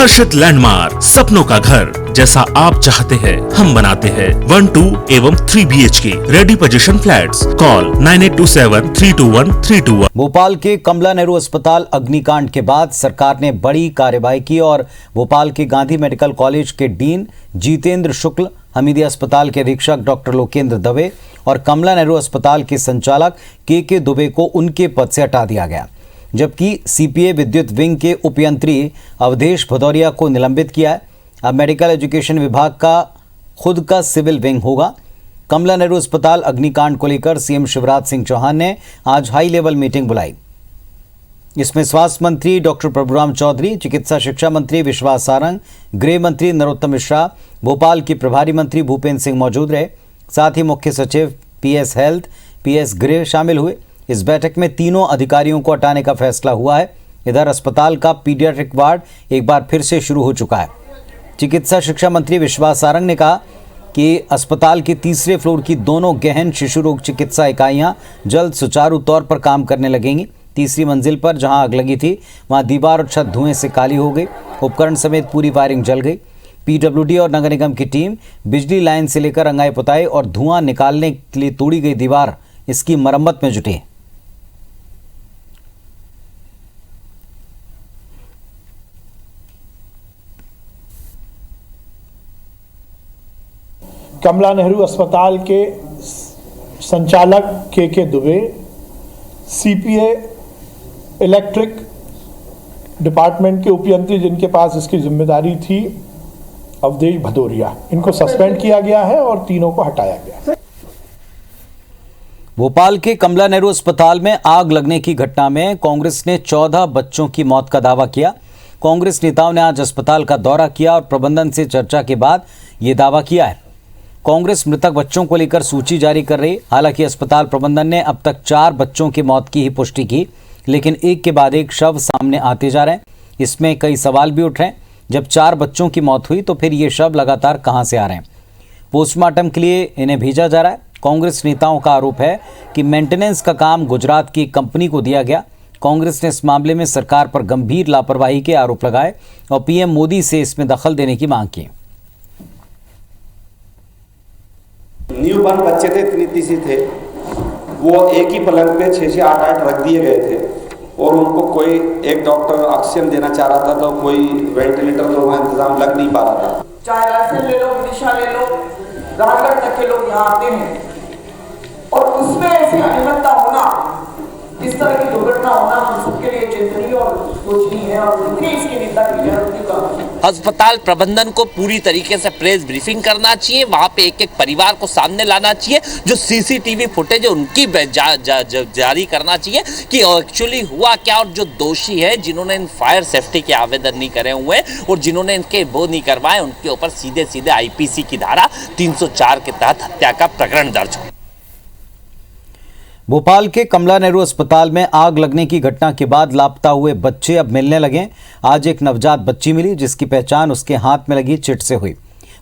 हर्षित landmark, सपनों का घर जैसा आप चाहते हैं हम बनाते हैं। 1, 2 एवं 3 BHK ready position flats. Call 9827321321। Bhopal के कमला नेहरू अस्पताल अग्निकांड के बाद सरकार ने बड़ी कार्रवाई की और भोपाल के गांधी मेडिकल कॉलेज के डीन जितेंद्र शुक्ल, हमीदिया अस्पताल के अधीक्षक डॉक्टर लोकेंद्र दवे और कमला नेहरू अस्पताल के संचालक के दुबे को उनके पद से हटा दिया गया, जबकि सीपीए विद्युत विंग के उपयंत्री अवधेश भदौरिया को निलंबित किया है। अब मेडिकल एजुकेशन विभाग का खुद का सिविल विंग होगा। कमला नेहरू अस्पताल अग्निकांड को लेकर सीएम शिवराज सिंह चौहान ने आज हाई लेवल मीटिंग बुलाई। इसमें स्वास्थ्य मंत्री डॉक्टर प्रभुराम चौधरी, चिकित्सा शिक्षा मंत्री विश्वास सारंग, गृह मंत्री नरोत्तम मिश्रा, भोपाल के प्रभारी मंत्री भूपेंद्र सिंह मौजूद रहे। साथ ही मुख्य सचिव पीएस हेल्थ, पीएस गृह शामिल हुए। इस बैठक में तीनों अधिकारियों को हटाने का फैसला हुआ है। इधर अस्पताल का पीडियाट्रिक वार्ड एक बार फिर से शुरू हो चुका है। चिकित्सा शिक्षा मंत्री विश्वास सारंग ने कहा कि अस्पताल के तीसरे फ्लोर की दोनों गहन शिशु रोग चिकित्सा इकाइयां जल्द सुचारू तौर पर काम करने लगेंगी। तीसरी मंजिल पर जहां आग लगी थी वहां दीवार और छत धुएं से काली हो गई। उपकरण समेत पूरी वायरिंग जल गई। पीडब्ल्यूडी और नगर निगम की टीम बिजली लाइन से लेकर रंगाई पुताई और धुआं निकालने के लिए तोड़ी गई दीवार, इसकी मरम्मत में जुटे हैं। कमला नेहरू अस्पताल के संचालक के दुबे, सीपीए इलेक्ट्रिक डिपार्टमेंट के उपयंत्री जिनके पास इसकी जिम्मेदारी थी अवधेश भदौरिया, इनको सस्पेंड किया गया है और तीनों को हटाया गया है। भोपाल के कमला नेहरू अस्पताल में आग लगने की घटना में कांग्रेस ने 14 बच्चों की मौत का दावा किया। कांग्रेस नेताओं ने आज अस्पताल का दौरा किया और प्रबंधन से चर्चा के बाद यह दावा किया है। कांग्रेस मृतक बच्चों को लेकर सूची जारी कर रही। हालांकि अस्पताल प्रबंधन ने अब तक 4 बच्चों की मौत की ही पुष्टि की, लेकिन एक के बाद एक शव सामने आते जा रहे हैं। इसमें कई सवाल भी उठ रहे हैं। जब 4 बच्चों की मौत हुई तो फिर ये शव लगातार कहां से आ रहे हैं? पोस्टमार्टम के लिए इन्हें भेजा जा रहा है। कांग्रेस नेताओं का आरोप है कि मेंटेनेंस का काम गुजरात की कंपनी को दिया गया। कांग्रेस ने इस मामले में सरकार पर गंभीर लापरवाही के आरोप लगाए और पीएम मोदी से इसमें दखल देने की मांग की। न्यू बर्न बच्चे थे, इतनी सी थे, वो एक ही पलंग पे 6 से 8 रख दिए गए थे और उनको कोई एक डॉक्टर ऑक्सीजन देना चाह रहा था तो कोई वेंटिलेटर तो वहाँ इंतजाम लग नहीं पा रहा था। चाहे रायसेन ले लो, विदिशा ले लो, राजगढ़ तक के लोग यहाँ आते हैं और उसमें ऐसी अनियमितता होना, इस तरह की दुर्घटना होना हम सबके लिए चिंतनीय और सोचनीय है और इतनी इसकी निंदा की जरूरत का। अस्पताल प्रबंधन को पूरी तरीके से प्रेस ब्रीफिंग करना चाहिए। वहां पे एक एक परिवार को सामने लाना चाहिए। जो सीसीटीवी फुटेज है उनकी जारी करना चाहिए कि एक्चुअली हुआ क्या और जो दोषी है जिन्होंने इन फायर सेफ्टी के आवेदन नहीं करे हुए और जिन्होंने इनके वो नहीं करवाए उनके ऊपर सीधे सीधे आईपीसी की धारा 304 के तहत हत्या का प्रकरण दर्ज हो। भोपाल के कमला नेहरू अस्पताल में आग लगने की घटना के बाद लापता हुए बच्चे अब मिलने लगे। आज एक नवजात बच्ची मिली जिसकी पहचान उसके हाथ में लगी चिट से हुई।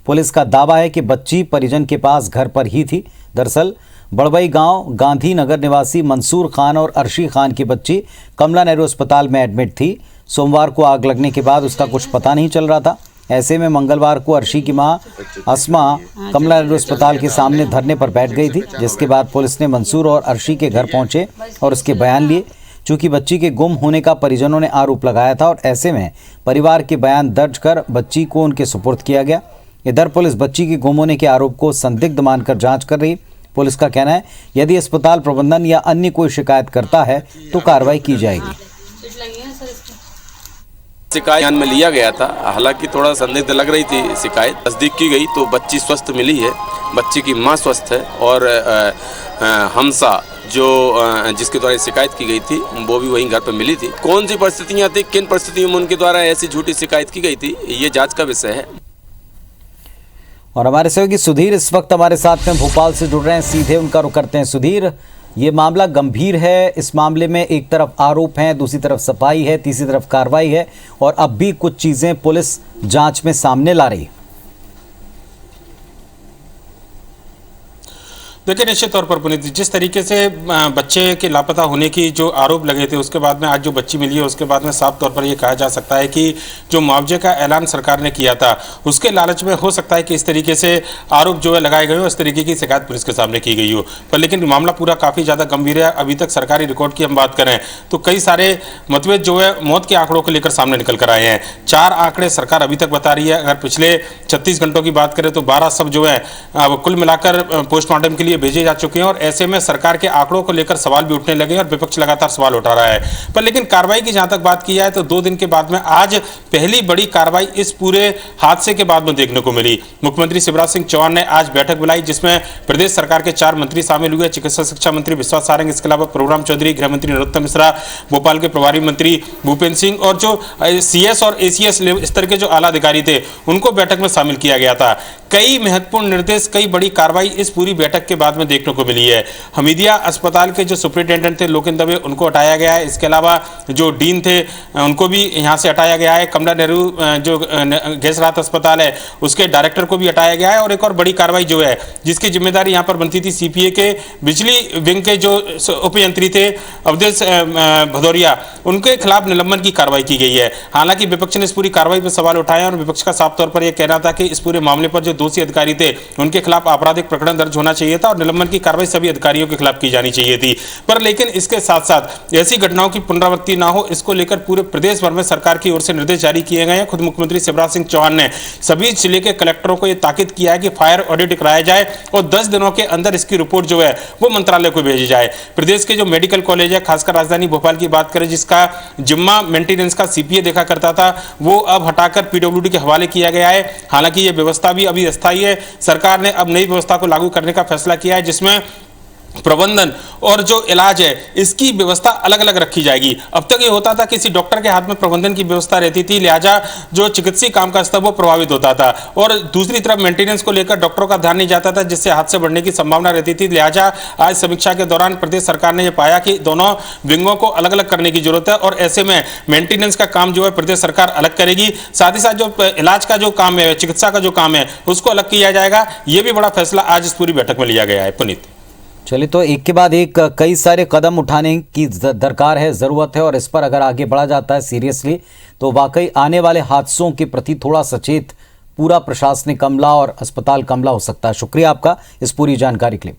पुलिस का दावा है कि बच्ची परिजन के पास घर पर ही थी। दरअसल बड़बई गांव गांधी नगर निवासी मंसूर खान और अर्शी खान की बच्ची कमला नेहरू अस्पताल में एडमिट थी। सोमवार को आग लगने के बाद उसका कुछ पता नहीं चल रहा था। ऐसे में मंगलवार को अर्शी की मां अस्मा कमला नेहरू अस्पताल के सामने धरने पर बैठ गई थी, जिसके बाद पुलिस ने मंसूर और अर्शी के घर पहुंचे और उसके बयान लिए। चूंकि बच्ची के गुम होने का परिजनों ने आरोप लगाया था और ऐसे में परिवार के बयान दर्ज कर बच्ची को उनके सुपुर्द किया गया। इधर पुलिस बच्ची के गुम होने के आरोप को संदिग्ध मानकर जांच कर रही। पुलिस का कहना है यदि अस्पताल प्रबंधन या अन्य कोई शिकायत करता है तो कार्रवाई की जाएगी। शिकायत ध्यान में लिया गया था, हालांकि थोड़ा संदिग्ध लग रही थी शिकायत। तस्दीक की गई तो बच्ची स्वस्थ मिली है, बच्ची की मां स्वस्थ है और हमसा जो जिसके द्वारा शिकायत की गई थी वो भी वहीं घर पर मिली थी। कौन सी परिस्थितियां थी, किन परिस्थितियों में उनके द्वारा ऐसी झूठी शिकायत की गई थी, ये जांच का विषय है। और हमारे सहयोगी सुधीर इस वक्त हमारे साथ में भोपाल से जुड़ रहे हैं, सीधे उनका रुख करते हैं। सुधीर, ये मामला गंभीर है। इस मामले में एक तरफ आरोप हैं, दूसरी तरफ सफाई है, तीसरी तरफ कार्रवाई है और अब भी कुछ चीजें पुलिस जांच में सामने ला रही है। देखिए, निश्चित तौर पर पुनीत, जिस तरीके से बच्चे के लापता होने की जो आरोप लगे थे, उसके बाद में आज जो बच्ची मिली है, उसके बाद में साफ तौर पर यह कहा जा सकता है कि जो मुआवजे का ऐलान सरकार ने किया था, उसके लालच में हो सकता है कि इस तरीके से आरोप जो है लगाए गए हो, इस तरीके की शिकायत पुलिस के सामने की गई हो। पर लेकिन मामला पूरा काफी ज्यादा गंभीर है। अभी तक सरकारी रिकॉर्ड की हम बात करें तो कई सारे मतभेद जो है मौत के आंकड़ों को लेकर सामने निकल कर आए हैं। 4 आंकड़े सरकार अभी तक बता रही है। अगर पिछले 36 घंटों की बात करें तो 12 सब जो है कुल मिलाकर पोस्टमार्टम के लिए भेजे जा चुके हैं, और ऐसे में सरकार के आंकड़ों को लेकर सवाल भी उठने लगे और विपक्ष लगातार सवाल उठा रहा है। पर लेकिन कार्रवाई की जहां तक बात की जाए तो 2 दिन के बाद में आज पहली बड़ी कार्रवाई इस पूरे हादसे के बाद में देखने को मिली। मुख्यमंत्री शिवराज सिंह चौहान ने आज बैठक बुलाई, जिसमें प्रदेश सरकार के 4 मंत्री शामिल हुए। चिकित्सा शिक्षा मंत्री विश्वास सारंग, इसके अलावा प्रभुराम चौधरी, गृह मंत्री नरोत्तम मिश्रा, भोपाल के प्रभारी मंत्री भूपेंद्र सिंह, और जो सीएस और एसीएस स्तर के जो आला अधिकारी थे उनको बैठक में शामिल किया गया था। कई महत्वपूर्ण निर्देश, कई बड़ी कार्रवाई इस पूरी बैठक के बाद में देखने को मिली है। हमीदिया अस्पताल के जो सुपरिटेंडेंट थे लोकेंद्र दवे, उनको हटाया गया है। इसके अलावा जो डीन थे उनको भी यहां से हटाया गया है। कमला नेहरू जो गैस राहत अस्पताल है उसके डायरेक्टर को भी हटाया गया है। और एक और बड़ी कार्रवाई जो है जिसकी जिम्मेदारी यहां पर बनती थी सीपीए के बिजली विंग के जो उपयंत्री थे अवधेश भदौरिया, उनके खिलाफ निलंबन की कार्रवाई की गई है। हालांकि विपक्ष ने इस पूरी कार्रवाई पर सवाल उठाया और विपक्ष का साफ तौर पर यह कहना था कि इस पूरे मामले पर जो दोषी अधिकारी थे उनके खिलाफ आपराधिक प्रकरण दर्ज होना चाहिए था और निलंबन की कार्रवाई सभी अधिकारियों के खिलाफ की जानी चाहिए थी। पर लेकिन इसके साथ साथ ऐसी घटनाओं की पुनरावृत्ति ना हो, इसको लेकर पूरे प्रदेश भर में सरकार की ओर से निर्देश जारी किए गए हैं। खुद मुख्यमंत्री शिवराज सिंह चौहान ने सभी जिले के कलेक्टरों को यह ताकीद किया है कि फायर ऑडिट कराया जाए और 10 दिनों के अंदर इसकी रिपोर्ट जो है वो मंत्रालय को भेजी जाए। प्रदेश के जो मेडिकल कॉलेज है, खासकर राजधानी भोपाल की बात करें, जिसका जिम्मा मेंटेनेंस का सीपीए देखा करता था, वो अब हटाकर पीडब्ल्यूडी के हवाले किया गया है। हालांकि यह व्यवस्था भी अभी अस्थायी है। सरकार ने अब नई व्यवस्था को लागू करने का फैसला किया है, जिसमें प्रबंधन और जो इलाज है इसकी व्यवस्था अलग अलग रखी जाएगी। अब तक ये होता था किसी डॉक्टर के हाथ में प्रबंधन की व्यवस्था रहती थी, लिहाजा जो चिकित्सीय कामकाज था वो प्रभावित होता था, और दूसरी तरफ मेंटेनेंस को लेकर डॉक्टरों का ध्यान नहीं जाता था, जिससे हादसे बढ़ने की संभावना रहती थी। लिहाजा आज समीक्षा के दौरान प्रदेश सरकार ने यह पाया कि दोनों विंगों को अलग अलग करने की जरूरत है और ऐसे में मेंटेनेंस का काम जो है प्रदेश सरकार अलग करेगी। साथ ही साथ जो इलाज का जो काम है, चिकित्सा का जो काम है, उसको अलग किया जाएगा। यह भी बड़ा फैसला आज इस पूरी बैठक में लिया गया है। पुनीत, चलिए, तो एक के बाद एक कई सारे कदम उठाने की दरकार है, ज़रूरत है, और इस पर अगर आगे बढ़ा जाता है सीरियसली तो वाकई आने वाले हादसों के प्रति थोड़ा सचेत पूरा प्रशासनिक अमला और अस्पताल का अमला हो सकता है। शुक्रिया आपका इस पूरी जानकारी के लिए।